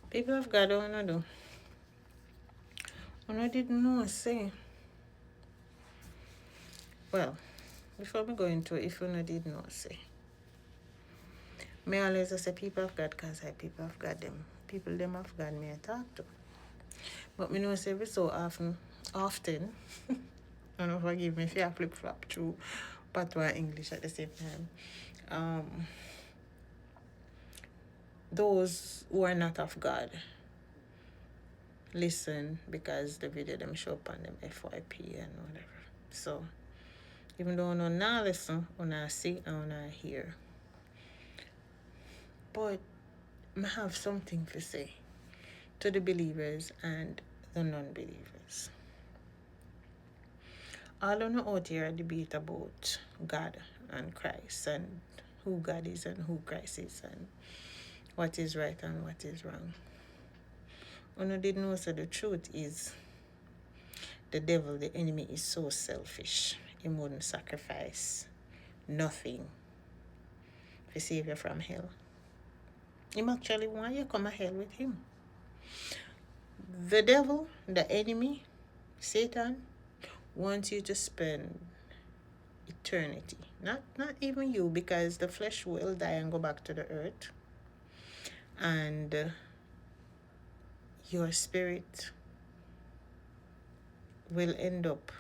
People of God, I wanna do. I didn't know say. Well, before me go into it, if you did not say. Me always say people of God because I people of God them. People them of God me I talk to. But me know say every so often, I don't forgive me if I flip flop through patois English at the same time. Um, those who are not of God listen because the video them show up on them FYP and whatever. So even though I not listen, I not see, I not hear. But I have something to say to the believers and the non-believers. All of them out here debate about God and Christ and who God is and who Christ is and what is right and what is wrong. One did know so the truth is the devil, the enemy, is so selfish. He wouldn't sacrifice nothing to save you from hell. Him actually want you to come to hell with him. The devil, the enemy, Satan, wants you to spend eternity. Not even you, because the flesh will die and go back to the earth. And your spirit will end up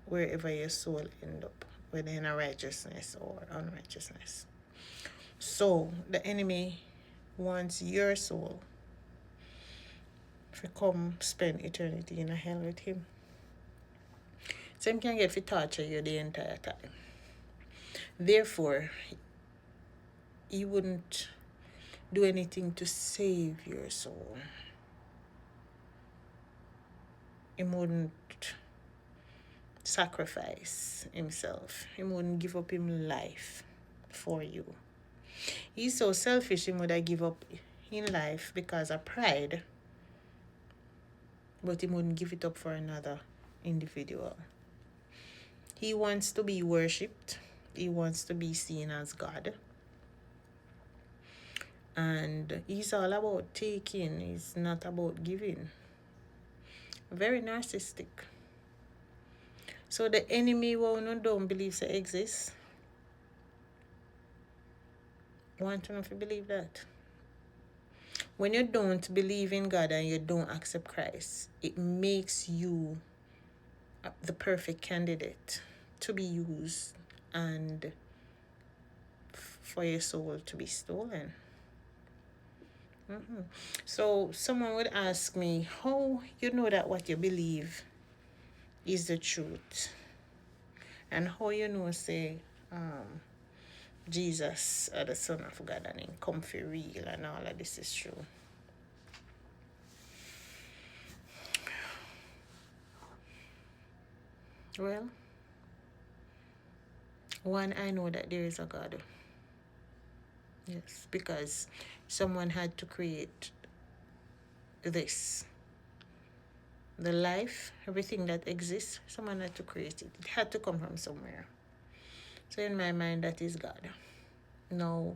wherever your soul end up, whether in a righteousness or unrighteousness. So the enemy wants your soul to come spend eternity in a hell with him. So him can get to torture you the entire time. Therefore, he wouldn't do anything to save your soul. He wouldn't sacrifice himself. He wouldn't give up his life for you. He's so selfish he would have give up his life because of pride, but he wouldn't give it up for another individual. He wants to be worshipped. He wants to be seen as God. And he's all about taking. He's not about giving. Very narcissistic. So the enemy who don't believe it exists want to know if you believe that. When you don't believe in God and you don't accept Christ, it makes you the perfect candidate to be used and for your soul to be stolen. So someone would ask me, how you know that what you believe is the truth? And how you know say Jesus are the Son of God and him come for real and all of this is true? Well, one, I know that there is a God. Yes, because someone had to create this. The life, everything that exists, someone had to create it. It had to come from somewhere. So in my mind, that is God. Now,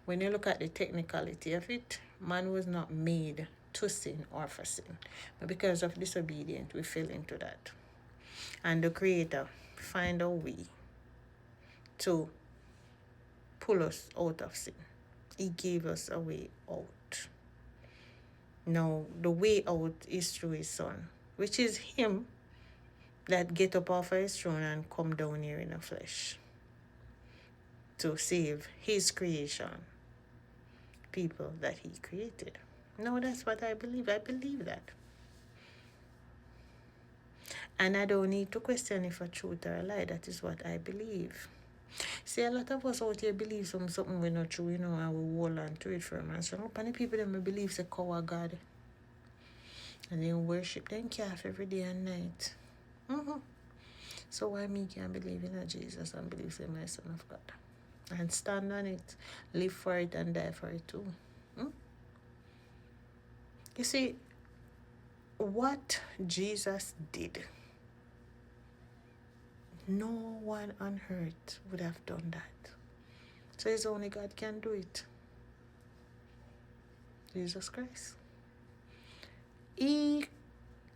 when you look at the technicality of it, man was not made to sin or for sin. But because of disobedience, we fell into that. And the Creator find a way to pull us out of sin. He gave us a way out. Now, the way out is through his Son, which is him that get up off of his throne and come down here in the flesh to save his creation, people that he created. No, that's what I believe. I believe that. And I don't need to question if a truth or a lie. That is what I believe. See, a lot of us out here believe something we're not true, and we hold on to it firm. And some of the people that believe say cover God. And they worship them calf every day and night. So why me can't believe in a Jesus and believe in my Son of God? And stand on it, live for it and die for it too. You see, what Jesus did, no one on earth would have done that. So it's only God can do it. Jesus Christ. He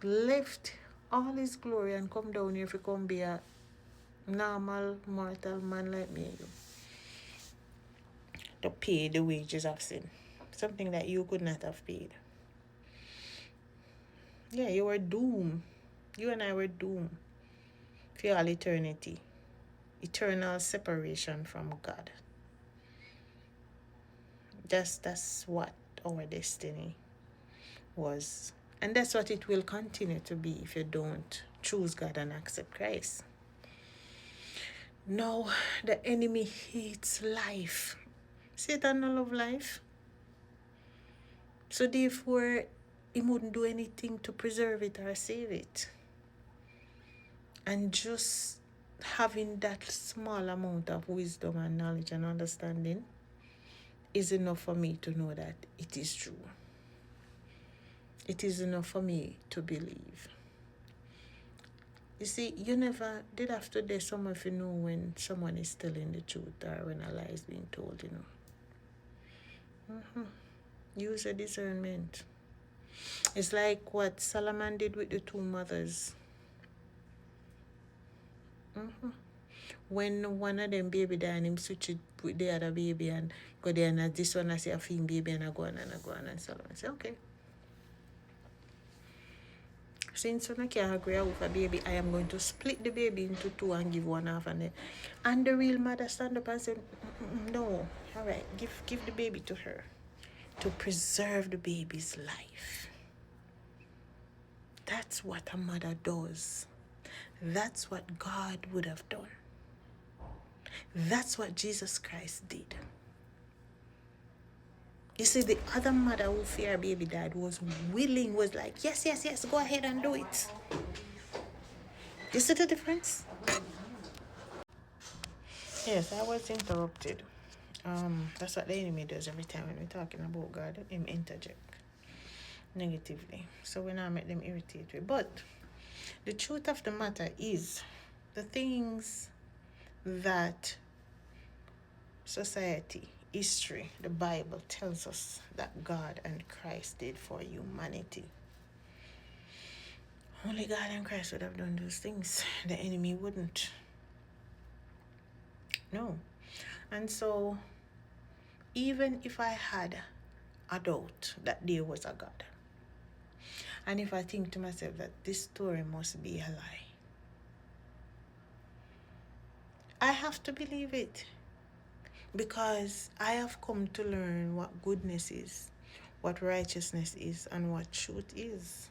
left all his glory and come down here to come be a normal mortal man like me and you, to pay the wages of sin. Something that you could not have paid. Yeah, you were doomed. You and I were doomed for all eternity. Eternal separation from God. That's what our destiny was. And that's what it will continue to be if you don't choose God and accept Christ. No, the enemy hates life. Satan don't love life. So therefore, he wouldn't do anything to preserve it or save it. And just having that small amount of wisdom and knowledge and understanding is enough for me to know that it is true. It is enough for me to believe. You see, you never did have to dare some of you know when someone is telling the truth or when a lie is being told, you know. Use a discernment. It's like what Solomon did with the two mothers. When one of them baby died and him switch it with the other baby and go there and this one I say a female baby and I go on and Solomon say, okay. Since you can't agree with a baby, I am going to split the baby into two and give one half and the real mother stand up and say, no, all right, give the baby to her to preserve the baby's life. That's what a mother does. That's what God would have done. That's what Jesus Christ did. You see, the other mother who feared baby died was willing, was like, yes, go ahead and do it. You see the difference? Yes, I was interrupted. That's what the enemy does every time when we're talking about God. Him interject negatively. So when I make them irritated. But the truth of the matter is the things that society, history, the Bible tells us that God and Christ did for humanity. Only God and Christ would have done those things. The enemy wouldn't. No. And so, even if I had a doubt that there was a God, and if I think to myself that this story must be a lie, I have to believe it. Because I have come to learn what goodness is, what righteousness is, and what truth is.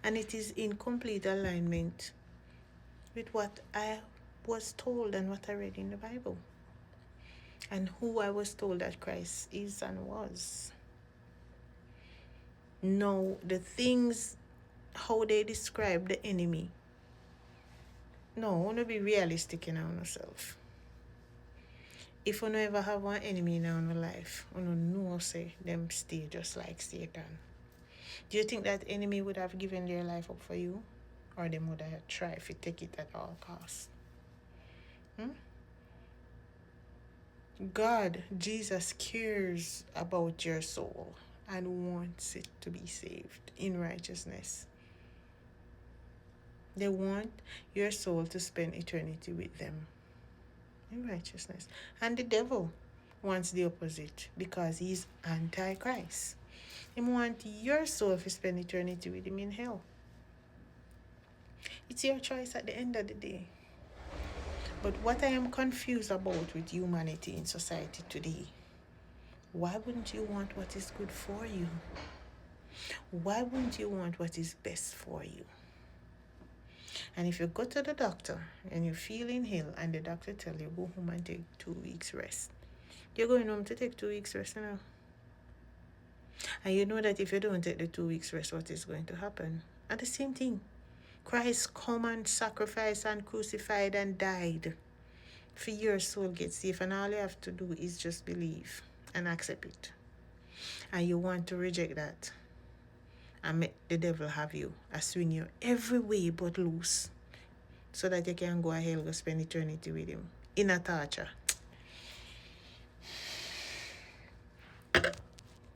And it is in complete alignment with what I was told and what I read in the Bible. And who I was told that Christ is and was. No, the things, how they describe the enemy. No, I want to be realistic in ourselves. If you never have one enemy in our life, you know say them stay just like Satan. Do you think that enemy would have given their life up for you? Or they would have tried to take it at all costs? God, Jesus cares about your soul and wants it to be saved in righteousness. They want your soul to spend eternity with them in righteousness. And the devil wants the opposite because he's anti-Christ. He wants your soul to spend eternity with him in hell. It's your choice at the end of the day. But what I am confused about with humanity in society today, why wouldn't you want what is good for you? Why wouldn't you want what is best for you? And if you go to the doctor and you're feeling ill and the doctor tells you go home and take 2 weeks rest, you're going home to take 2 weeks rest now. And you know that if you don't take the 2 weeks rest, what is going to happen? And the same thing. Christ come and sacrificed and crucified and died for your soul get saved. And all you have to do is just believe and accept it. And you want to reject that and make the devil have you, and swing you every way but loose, so that you can go ahead and spend eternity with him in a torture.